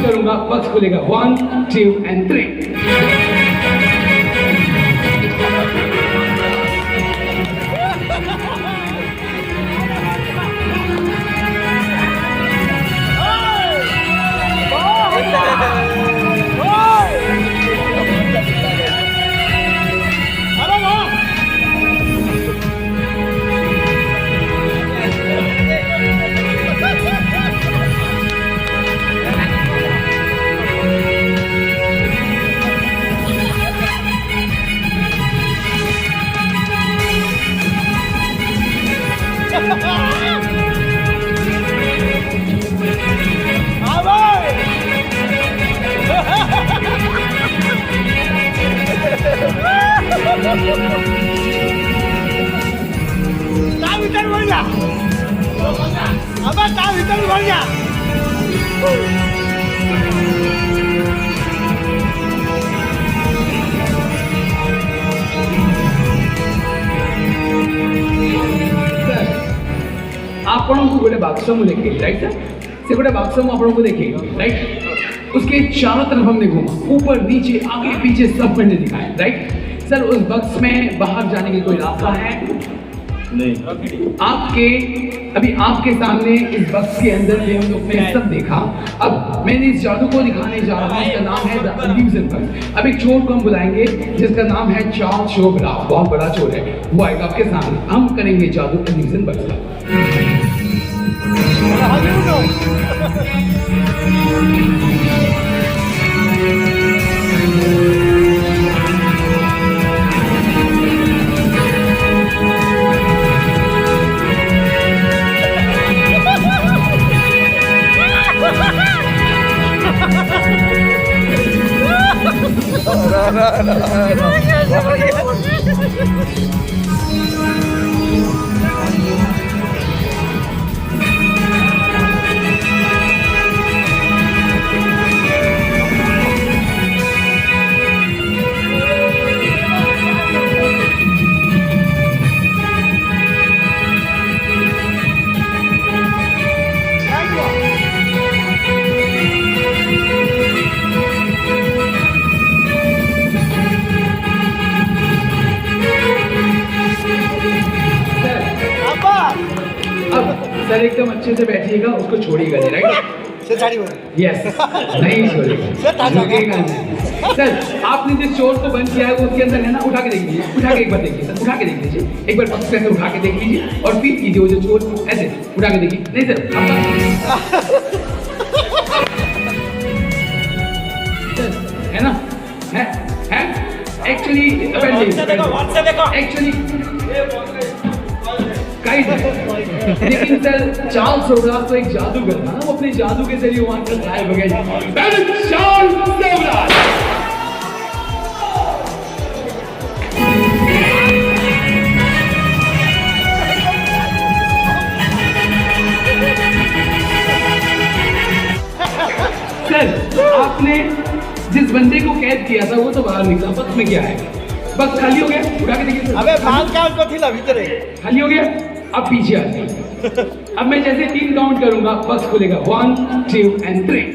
करूंगा, बक्स खुलेगा 1 2 and 3। आपको गोटे बाक्स देखे राइट सर से गोटे बाक्स आपको देखे राइट उसके चारों तरफ हमने घूमा ऊपर नीचे आगे पीछे सब मैंने दिखाया राइट सर उस बक्स में बाहर जाने की कोई रास्ता है नहीं आपके अभी आपके सामने इस बक्स के अंदर भी हम लोग ने सब देखा। अब मैंने इस जादू को दिखाने जा रहा हूँ, इसका नाम है द इल्यूजन बक्स। अब एक चोर को हम बुलाएंगे जिसका नाम है चार्ल्स शोबराफ, बहुत बड़ा चोर है, वो आएगा आपके सामने, हम करेंगे जादू इल्यूजन बक्स का। सर एकदम अच्छे से बैठिएगा, उसको छोड़िएगा नहीं राइट यस नहीं छोड़िएगा सर आपने जिस चोर को बंद किया है वो उसके अंदर है ना, उठा के देख लीजिए, उठा के एक बार देखिए सर, उठा के देख लीजिए एक बार पक्ष से उठा के देख लीजिए और फिर कीजिए वो जो चोर ऐसे उठा के देखिए। नहीं सर है ना है एक्चुअली लेकिन सर चार्ल्स शोबराफ तो एक जादूगर था ना, वो अपने जादू के जरिए वहां तक गायब हो गए। चार्ल्स शोबराफ सर आपने जिस बंदे को कैद किया था वो तो बाहर निकला, बक्स में क्या है? बक्स खाली हो गया, उठा के देखिए। अबे माल काउंट को थी ना भीतर खाली हो गया, अब पीछे आ जाइए। अब मैं जैसे 3 काउंट करूंगा बक्स खुलेगा 1 2 and 3।